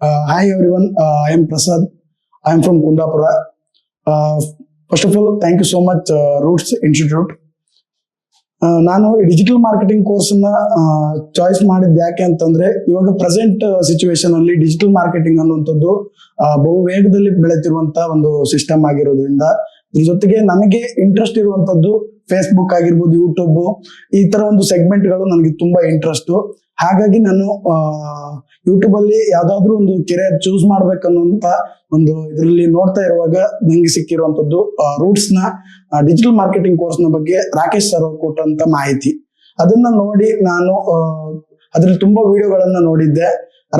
Hi everyone, I am Prasad. I am from Kundapura. First of all, thank you so much, Roots Institute. ನಾನು digital marketing course choice ಮಾಡಿದ್ದು ಯಾಕೆ ಅಂತಂದ್ರೆ ಇವಾಗ present situation ಅಲ್ಲಿ digital marketing ಅನ್ನುವಂಥದ್ದು ಬಹು ವೇಗದಲ್ಲಿ ಬೆಳೆತಿರುವಂತ ಒಂದು ಸಿಸ್ಟಮ್ ಆಗಿರೋದ್ರಿಂದ ಇದ್ರ ಜೊತೆಗೆ ನನಗೆ ಇಂಟ್ರೆಸ್ಟ್ ಇರುವಂತದ್ದು ಫೇಸ್ಬುಕ್ ಆಗಿರ್ಬೋದು, ಯೂಟ್ಯೂಬ್, ಈ ತರ ಒಂದು ಸೆಗ್ಮೆಂಟ್ ಗಳು ನನಗೆ ತುಂಬಾ ಇಂಟ್ರೆಸ್ಟ್. ಹಾಗಾಗಿ ನಾನು ಯೂಟ್ಯೂಬ್ ಅಲ್ಲಿ ಯಾವ್ದಾದ್ರು ಒಂದು ಕೆರಿಯರ್ ಚೂಸ್ ಮಾಡ್ಬೇಕನ್ನುವಂತ ಒಂದು ಇದರಲ್ಲಿ ನೋಡ್ತಾ ಇರುವಾಗ ನಂಗೆ ಸಿಕ್ಕಿರುವಂತದ್ದು ರೂಟ್ಸ್ ನ ಡಿಜಿಟಲ್ ಮಾರ್ಕೆಟಿಂಗ್ ಕೋರ್ಸ್ ನ ಬಗ್ಗೆ ರಾಕೇಶ್ ಸರ್ ಅವರು ಕೊಟ್ಟಂತ ಮಾಹಿತಿ. ಅದನ್ನ ನೋಡಿ ನಾನು ಅದ್ರಲ್ಲಿ ತುಂಬಾ ವಿಡಿಯೋಗಳನ್ನ ನೋಡಿದ್ದೆ.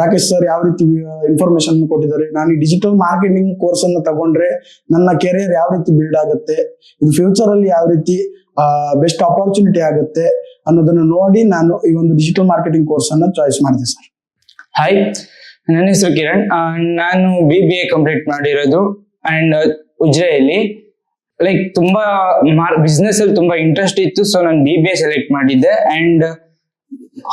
ರಾಕೇಶ್ ಸರ್ ಯಾವ ರೀತಿ ಇನ್ಫಾರ್ಮೇಶನ್ ಕೊಟ್ಟಿದ್ದಾರೆ, ನಾನು ಈ ಡಿಜಿಟಲ್ ಮಾರ್ಕೆಟಿಂಗ್ ಕೋರ್ಸ್ ಅನ್ನ ತಗೊಂಡ್ರೆ ನನ್ನ ಕೆರಿಯರ್ ಯಾವ ರೀತಿ ಬಿಲ್ಡ್ ಆಗುತ್ತೆ, ಇದು ಫ್ಯೂಚರ್ ಅಲ್ಲಿ ಯಾವ ರೀತಿ ಬೆಸ್ಟ್ ಆಪರ್ಚುನಿಟಿ ಆಗುತ್ತೆ ಅನ್ನೋದನ್ನ ನೋಡಿ ನಾನು ಈ ಒಂದು ಡಿಜಿಟಲ್ ಮಾರ್ಕೆಟಿಂಗ್ ಕೋರ್ಸ್ ಅನ್ನ ಚಾಯ್ಸ್ ಮಾಡಿದೆ ಸರ್. ಹಾಯ್, ನನ್ನ ಹೆಸರು ಕಿರಣ್. ನಾನು BBA ಕಂಪ್ಲೀಟ್ ಮಾಡಿರೋದು ಅಂಡ್ ಉಜ್ರೆಯಲ್ಲಿ. ಲೈಕ್ ತುಂಬಾ ಬಿಸ್ನೆಸ್ ಅಲ್ಲಿ ತುಂಬಾ ಇಂಟ್ರೆಸ್ಟ್ ಇತ್ತು, ಸೊ ನಾನು BBA ಸೆಲೆಕ್ಟ್ ಮಾಡಿದ್ದೆ. ಅಂಡ್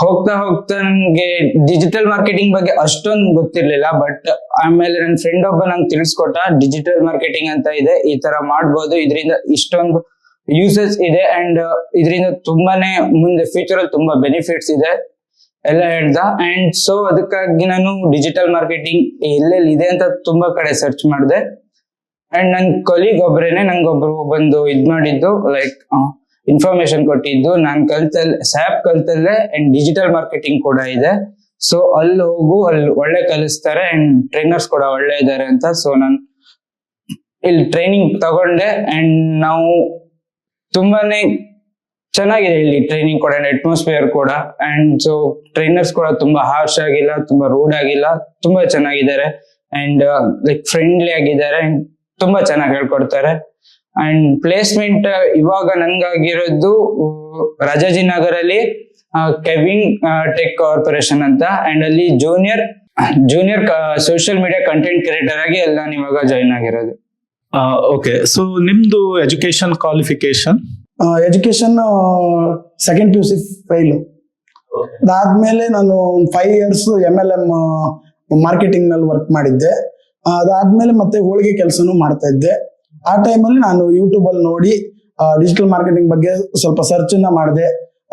ಹೋಗ್ತಾ ಹೋಗ್ತಾ ನನ್ಗೆ ಡಿಜಿಟಲ್ ಮಾರ್ಕೆಟಿಂಗ್ ಬಗ್ಗೆ ಅಷ್ಟೊಂದು ಗೊತ್ತಿರ್ಲಿಲ್ಲ. ಬಟ್ ಆಮೇಲೆ ನನ್ನ ಫ್ರೆಂಡ್ ಒಬ್ಬ ನಂಗೆ ತಿಳಿಸ್ಕೊಟ್ಟ, ಡಿಜಿಟಲ್ ಮಾರ್ಕೆಟಿಂಗ್ ಅಂತ ಇದೆ, ಈ ತರ ಮಾಡ್ಬೋದು, ಇದರಿಂದ ಇಷ್ಟೊಂದು ಯೂಸಸ್ ಇದೆ ಅಂಡ್ ಇದರಿಂದ ತುಂಬಾನೇ ಮುಂದೆ ಫ್ಯೂಚರ್ ಅಲ್ಲಿ ತುಂಬಾ ಬೆನಿಫಿಟ್ಸ್ ಇದೆ ಎಲ್ಲ ಹೇಳ್ದ. ಅಂಡ್ ಸೊ ಅದಕ್ಕಾಗಿ ನಾನು ಡಿಜಿಟಲ್ ಮಾರ್ಕೆಟಿಂಗ್ ಎಲ್ಲೆಲ್ಲಿ ಇದೆ ಅಂತ ತುಂಬಾ ಕಡೆ ಸರ್ಚ್ ಮಾಡಿದೆ. ಅಂಡ್ ನನ್ ಕೊಲೀಗ್ ಒಬ್ರೇನೆ ನಂಗೊಬ್ರು ಬಂದು ಮಾಡಿದ್ದು, ಲೈಕ್ ಇನ್ಫಾರ್ಮೇಶನ್ ಕೊಟ್ಟಿದ್ದು. ನಾನು ಸ್ಯಾಪ್ ಕಲ್ತಲ್ಲೇ ಅಂಡ್ ಡಿಜಿಟಲ್ ಮಾರ್ಕೆಟಿಂಗ್ ಕೂಡ ಇದೆ, ಸೊ ಅಲ್ಲಿ ಹೋಗು, ಅಲ್ಲಿ ಒಳ್ಳೆ ಕಲಿಸ್ತಾರೆ ಅಂಡ್ ಟ್ರೈನರ್ಸ್ ಕೂಡ ಒಳ್ಳೆ ಇದ್ದಾರೆ ಅಂತ. ಸೊ ನಾನು ಇಲ್ಲಿ ಟ್ರೈನಿಂಗ್ ತಗೊಂಡೆ ಅಂಡ್ ನಾವು ತುಂಬಾನೇ ಚೆನ್ನಾಗಿದೆ ಇಲ್ಲಿ ಟ್ರೈನಿಂಗ್ ಕೂಡ, ಅಟ್ಮಾಸ್ಫಿಯರ್ ಕೂಡ. ಅಂಡ್ ಸೊ ಟ್ರೈನರ್ಸ್ ಕೂಡ ತುಂಬಾ ಹಾರ್ಶ್ ಆಗಿಲ್ಲ, ತುಂಬಾ ರೂಡ್ ಆಗಿಲ್ಲ, ತುಂಬಾ ಚೆನ್ನಾಗಿದ್ದಾರೆ ಅಂಡ್ ಲೈಕ್ ಫ್ರೆಂಡ್ಲಿ ಆಗಿದ್ದಾರೆ ಅಂಡ್ ತುಂಬಾ ಚೆನ್ನಾಗಿ ಹೇಳ್ಕೊಡ್ತಾರೆ. ಅಂಡ್ ಪ್ಲೇಸ್ಮೆಂಟ್ ಇವಾಗ ನನ್ಗಾಗಿರೋದು ರಾಜಾಜಿನಗರ್ ಅಲ್ಲಿ ಕೆವಿನ್ ಟೆಕ್ ಕಾರ್ಪೊರೇಷನ್ ಅಂತ, ಅಂಡ್ ಅಲ್ಲಿ junior social media content creator ಆಗಿ ಅಲ್ಲಿ ನಾನು ಇವಾಗ ಜಾಯಿನ್ ಆಗಿರೋದು. ಓಕೆ, ಸೊ ನಿಮ್ದು education qualification? Education second PUC file. ಅದಾದ್ಮೇಲೆ ನಾನು 5 years MLM ಮಾರ್ಕೆಟಿಂಗ್ ನಲ್ಲಿ ವರ್ಕ್ ಮಾಡಿದ್ದೆ. ಅದಾದ್ಮೇಲೆ ಮತ್ತೆ ಹೋಳಿಗೆ ಕೆಲಸನೂ ಮಾಡ್ತಾ ಇದ್ದೆ. ಆ ಟೈಮಲ್ಲಿ ನಾನು ಯೂಟ್ಯೂಬ್ ಅಲ್ಲಿ ನೋಡಿ ಡಿಜಿಟಲ್ ಮಾರ್ಕೆಟಿಂಗ್ ಬಗ್ಗೆ ಸ್ವಲ್ಪ ಸರ್ಚ್ ಅನ್ನ ಮಾಡಿದೆ.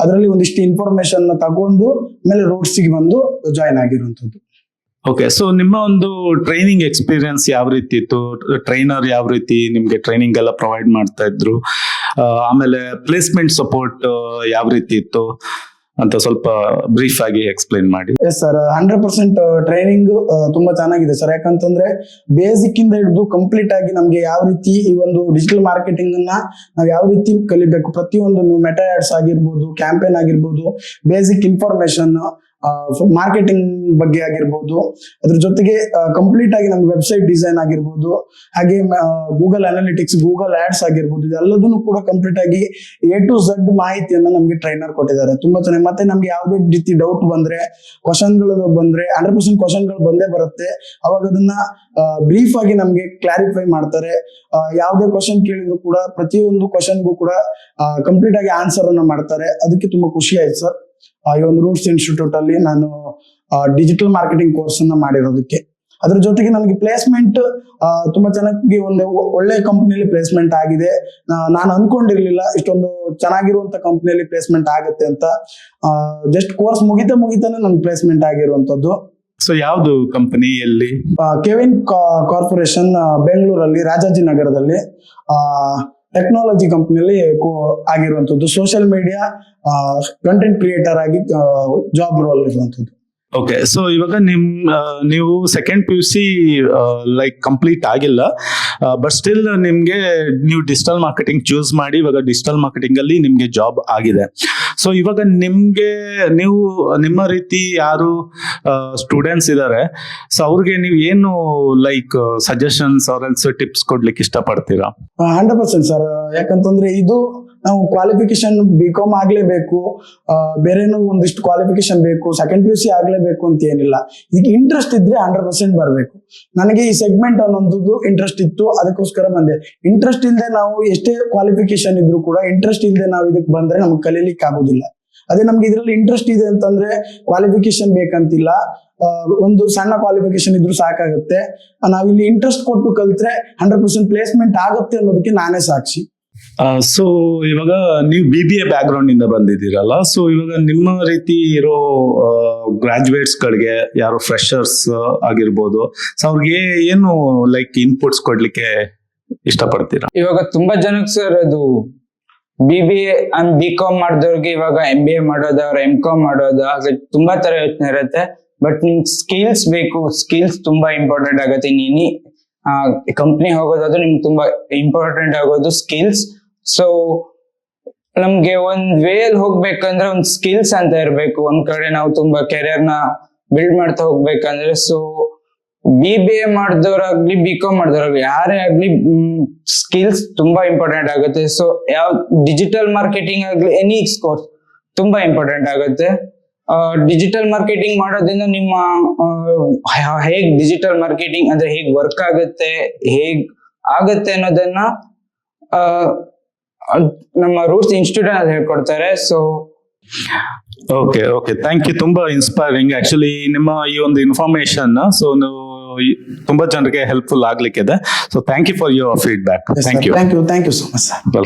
ಅದರಲ್ಲಿ ಒಂದಿಷ್ಟು ಇನ್ಫಾರ್ಮೇಶನ್ ತಗೊಂಡು ಆಮೇಲೆ ರೂಟ್ಸ್ಗೆ ಬಂದು ಜಾಯಿನ್ ಆಗಿರುವಂತದ್ದು. ಓಕೆ, ಸೊ ನಿಮ್ಮ ಒಂದು ಟ್ರೈನಿಂಗ್ ಎಕ್ಸ್ಪೀರಿಯನ್ಸ್ ಯಾವ ರೀತಿ ಇತ್ತು? ಟ್ರೈನರ್ ಯಾವ ರೀತಿ ನಿಮ್ಗೆ ಟ್ರೈನಿಂಗ್ ಎಲ್ಲ ಪ್ರೊವೈಡ್ ಮಾಡ್ತಾ ಇದ್ರು? ಆಮೇಲೆ ಪ್ಲೇಸ್ಮೆಂಟ್ ಸಪೋರ್ಟ್ ಯಾವ ರೀತಿ ಇತ್ತು ಅಂತ ಸ್ವಲ್ಪ ಬ್ರೀಫ್ ಆಗಿ ಎಕ್ಸ್ಪ್ಲೈನ್ ಮಾಡಿ. ಎಸ್ ಸರ್, 100% ಟ್ರೈನಿಂಗ್ ತುಂಬಾ ಚೆನ್ನಾಗಿದೆ ಸರ್. ಯಾಕಂತಂದ್ರೆ ಬೇಸಿಕ್ ಇಂದ ಹಿಡಿದು ಕಂಪ್ಲೀಟ್ ಆಗಿ ನಮ್ಗೆ ಯಾವ ರೀತಿ ಈ ಒಂದು ಡಿಜಿಟಲ್ ಮಾರ್ಕೆಟಿಂಗ್ ಅನ್ನ ನಾವು ಯಾವ ರೀತಿ ಕಲಿಬೇಕು, ಪ್ರತಿಯೊಂದು ಮೆಟಾ ಆಡ್ಸ್ ಆಗಿರ್ಬೋದು, ಕ್ಯಾಂಪೇನ್ ಆಗಿರ್ಬೋದು, ಬೇಸಿಕ್ ಇನ್ಫಾರ್ಮೇಶನ್ ಮಾರ್ಕೆಟಿಂಗ್ ಬಗ್ಗೆ ಆಗಿರ್ಬೋದು, ಅದ್ರ ಜೊತೆಗೆ ಕಂಪ್ಲೀಟ್ ಆಗಿ ನಮ್ಗೆ ವೆಬ್ಸೈಟ್ ಡಿಸೈನ್ ಆಗಿರ್ಬೋದು, ಹಾಗೆ ಗೂಗಲ್ ಅನಾಲಿಟಿಕ್ಸ್, ಗೂಗಲ್ ಆಡ್ಸ್ ಆಗಿರ್ಬೋದು, ಇದೆಲ್ಲದನ್ನು ಕೂಡ ಕಂಪ್ಲೀಟ್ ಆಗಿ A to Z ಮಾಹಿತಿಯನ್ನ ನಮ್ಗೆ ಟ್ರೈನರ್ ಕೊಟ್ಟಿದ್ದಾರೆ. ತುಂಬಾ ಚೆನ್ನಾಗಿ. ಮತ್ತೆ ನಮ್ಗೆ ಯಾವುದೇ ರೀತಿ ಡೌಟ್ ಬಂದ್ರೆ, ಕ್ವಶನ್ಗಳು ಬಂದ್ರೆ 100% ಕ್ವಶನ್ಗಳು ಬಂದೇ ಬರುತ್ತೆ. ಅವಾಗ ಅದನ್ನ ಬ್ರೀಫ್ ಆಗಿ ನಮ್ಗೆ ಕ್ಲಾರಿಫೈ ಮಾಡ್ತಾರೆ. ಯಾವುದೇ ಕ್ವಶನ್ ಕೇಳಿದ್ರು ಕೂಡ ಪ್ರತಿಯೊಂದು ಕ್ವಶನ್ಗೂ ಕೂಡ ಕಂಪ್ಲೀಟ್ ಆಗಿ ಆನ್ಸರ್ ಅನ್ನ ಮಾಡ್ತಾರೆ. ಅದಕ್ಕೆ ತುಂಬಾ ಖುಷಿ ಆಯ್ತು ಸರ್ ಈ ಒಂದು ರೂಟ್ಸ್ ಇನ್ಸ್ಟಿಟ್ಯೂಟ್ ಅಲ್ಲಿ ನಾನು ಡಿಜಿಟಲ್ ಮಾರ್ಕೆಟಿಂಗ್ ಕೋರ್ಸ್ ಅನ್ನ ಮಾಡಿರೋದಕ್ಕೆ. ಅದ್ರ ಜೊತೆಗೆ ನನಗೆ ಪ್ಲೇಸ್ಮೆಂಟ್ ತುಂಬಾ ಚೆನ್ನಾಗಿ ಒಂದು ಒಳ್ಳೆ ಕಂಪನಿಯಲ್ಲಿ ಪ್ಲೇಸ್ಮೆಂಟ್ ಆಗಿದೆ. ನಾನು ಅನ್ಕೊಂಡಿರ್ಲಿಲ್ಲ ಇಷ್ಟೊಂದು ಚೆನ್ನಾಗಿರುವಂತ ಕಂಪನಿಯಲ್ಲಿ ಪ್ಲೇಸ್ಮೆಂಟ್ ಆಗುತ್ತೆ ಅಂತ. ಜಸ್ಟ್ ಕೋರ್ಸ್ ಮುಗಿತಾನೆ ನನ್ಗೆ ಪ್ಲೇಸ್ಮೆಂಟ್ ಆಗಿರುವಂತದ್ದು. ಸೊ ಯಾವ್ದು ಕಂಪನಿ, ಎಲ್ಲಿ? ಕೆವಿನ್ ಕಾರ್ಪೊರೇಷನ್, ಬೆಂಗಳೂರಲ್ಲಿ, ರಾಜಾಜಿನಗರದಲ್ಲಿ ಟೆಕ್ನಾಲಜಿ ಕಂಪನಿಯಲ್ಲಿ ಆಗಿರುವಂತದ್ದು. ಸೋಷಿಯಲ್ ಮೀಡಿಯಾ ಕಂಟೆಂಟ್ ಕ್ರಿಯೇಟರ್ ಆಗಿ ಜಾಬ್ ರೋಲ್ ಇರುವಂತದ್ದು. ಓಕೆ, ಸೊ ಇವಾಗ ನೀವು ಸೆಕೆಂಡ್ PUC ಲೈಕ್ ಕಂಪ್ಲೀಟ್ ಆಗಿಲ್ಲ, ಬಟ್ ಸ್ಟಿಲ್ ನಿಮ್ಗೆ ನೀವು ಡಿಜಿಟಲ್ ಮಾರ್ಕೆಟಿಂಗ್ ಚೂಸ್ ಮಾಡಿ ಇವಾಗ ಡಿಜಿಟಲ್ ಮಾರ್ಕೆಟಿಂಗ್ ಅಲ್ಲಿ ನಿಮ್ಗೆ ಜಾಬ್ ಆಗಿದೆ. ಸೊ ಇವಾಗ ನೀವು ನಿಮ್ಮ ರೀತಿ ಯಾರು ಸ್ಟೂಡೆಂಟ್ಸ್ ಇದ್ದಾರೆ, ಸೊ ಅವ್ರಿಗೆ ನೀವು ಏನು ಲೈಕ್ ಸಜೆಷನ್ಸ್ ಆರ್ ಟಿಪ್ಸ್ ಕೊಡ್ಲಿಕ್ಕೆ ಇಷ್ಟಪಡ್ತೀರಾ? 100% ಸರ್. ಯಾಕಂತಂದ್ರೆ ಇದು ನಾವು ಕ್ವಾಲಿಫಿಕೇಶನ್ BCom ಆಗ್ಲೇಬೇಕು, ಬೇರೆನೂ ಒಂದಿಷ್ಟು ಕ್ವಾಲಿಫಿಕೇಶನ್ ಬೇಕು, ಸೆಕೆಂಡ್ PUC ಆಗ್ಲೇಬೇಕು ಅಂತ ಏನಿಲ್ಲ. ಇದಕ್ಕೆ ಇಂಟ್ರೆಸ್ಟ್ ಇದ್ರೆ 100% ಬರಬೇಕು. ನನಗೆ ಈ ಸೆಗ್ಮೆಂಟ್ ಅನ್ನೋದು ಇಂಟ್ರೆಸ್ಟ್ ಇತ್ತು, ಅದಕ್ಕೋಸ್ಕರ ಬಂದೆ. ಇಂಟ್ರೆಸ್ಟ್ ಇಲ್ಲದೆ ನಾವು ಎಷ್ಟೇ ಕ್ವಾಲಿಫಿಕೇಶನ್ ಇದ್ರು ಕೂಡ ಇಂಟ್ರೆಸ್ಟ್ ಇಲ್ಲದೆ ನಾವು ಇದಕ್ಕೆ ಬಂದ್ರೆ ನಮ್ಗೆ ಕಲೀಲಿಕ್ಕೆ ಆಗೋದಿಲ್ಲ. ಅದೇ ನಮ್ಗೆ ಇದರಲ್ಲಿ ಇಂಟ್ರೆಸ್ಟ್ ಇದೆ ಅಂತಂದ್ರೆ ಕ್ವಾಲಿಫಿಕೇಶನ್ ಬೇಕಂತಿಲ್ಲ, ಒಂದು ಸಣ್ಣ ಕ್ವಾಲಿಫಿಕೇಶನ್ ಇದ್ರೂ ಸಾಕಾಗುತ್ತೆ. ನಾವಿಲ್ಲಿ ಇಂಟ್ರೆಸ್ಟ್ ಕೊಟ್ಟು ಕಲ್ತ್ರೆ 100% ಪ್ಲೇಸ್ಮೆಂಟ್ ಆಗುತ್ತೆ ಅನ್ನೋದಕ್ಕೆ ನಾನೇ ಸಾಕ್ಷಿ. ಸೊ ಇವಾಗ ನೀವು BBA ಬ್ಯಾಕ್ ಗ್ರೌಂಡ್ ಇಂದ ಬಂದಿದ್ದೀರಲ್ಲ, ಸೊ ಇವಾಗ ನಿಮ್ಮ ರೀತಿ ಇರೋ ಗ್ರಾಜುಯೇಟ್ಸ್ ಗಳಿಗೆ, ಯಾರೋ ಫ್ರೆಶರ್ಸ್ ಆಗಿರ್ಬೋದು, ಸೊ ಅವ್ರಿಗೆ ಏನು ಲೈಕ್ ಇನ್ಪುಟ್ಸ್ ಕೊಡ್ಲಿಕ್ಕೆ ಇಷ್ಟಪಡ್ತೀರಾ? ಇವಾಗ ತುಂಬಾ ಜನಕ್ಕೆ ಸರ್ ಅದು BBA ಅಂಡ್ BCom ಮಾಡಿದವ್ರಿಗೆ ಇವಾಗ MBA ಮಾಡೋದ, ಅವ್ರ MCom ಮಾಡೋದ, ತುಂಬಾ ತರ ಯೋಚನೆ ಇರುತ್ತೆ. ಬಟ್ ನಿಮ್ ಸ್ಕಿಲ್ಸ್ ಬೇಕು, ಸ್ಕಿಲ್ಸ್ ತುಂಬಾ ಇಂಪಾರ್ಟೆಂಟ್ ಆಗುತ್ತೆ. ನೀನಿ ಕಂಪ್ನಿ ಹೋಗೋದಾದ್ರೆ ನಿಮ್ಗೆ ತುಂಬಾ ಇಂಪಾರ್ಟೆಂಟ್ ಆಗೋದು ಸ್ಕಿಲ್ಸ್. ಸೊ ನಮ್ಗೆ ಒಂದ್ ವೇ ಅಲ್ಲಿ ಹೋಗ್ಬೇಕಂದ್ರೆ ಒಂದ್ ಸ್ಕಿಲ್ಸ್ ಅಂತ ಇರ್ಬೇಕು. ಒಂದ್ ಕಡೆ ನಾವು ತುಂಬಾ ಕೆರಿಯರ್ ನ ಬಿಲ್ಡ್ ಮಾಡ್ತಾ ಹೋಗ್ಬೇಕಂದ್ರೆ, ಸೊ BBA ಮಾಡಿದವ್ರಾಗ್ಲಿ BCom ಮಾಡಿದವ್ರಾಗ್ಲಿ ಯಾರೇ ಆಗ್ಲಿ ಸ್ಕಿಲ್ಸ್ ತುಂಬಾ ಇಂಪಾರ್ಟೆಂಟ್ ಆಗುತ್ತೆ. ಸೊ ಯಾವ ಡಿಜಿಟಲ್ ಮಾರ್ಕೆಟಿಂಗ್ ಆಗ್ಲಿ, ಎನಿ ಕೋರ್ಸ್ ತುಂಬಾ ಇಂಪಾರ್ಟೆಂಟ್ ಆಗುತ್ತೆ. ಡಿಜಿಟಲ್ ಮಾರ್ಕೆಟಿಂಗ್ ಮಾಡೋದ್ರಿಂದ ನಿಮ್ಮ ಹೇಗ್ ಡಿಜಿಟಲ್ ಮಾರ್ಕೆಟಿಂಗ್ ಅಂದ್ರೆ ಹೇಗ್ ವರ್ಕ್ ಆಗುತ್ತೆ, ಹೇಗ್ ಆಗತ್ತೆ ಅನ್ನೋದನ್ನ ನಮ್ಮ ರೂಟ್ಸ್ ಇನ್ಸ್ಟಿಟ್ಯೂಟ್ ಅಲ್ಲಿ ಹೇಳ್ಕೊಡ್ತಾರೆ. So okay thank you. ತುಂಬಾ ಇನ್ಸ್ಪೈರಿಂಗ್ ಆಕ್ಚುಲಿ ನಿಮ್ಮ ಈ ಒಂದು ಇನ್ಫಾರ್ಮೇಶನ್. ಸೊ ನೀವು ತುಂಬಾ ಜನರಿಗೆ ಹೆಲ್ಪ್ಫುಲ್ ಆಗ್ಲಿಕ್ಕಿದೆ. So thank you for your feedback. Thank you thank you so much sir.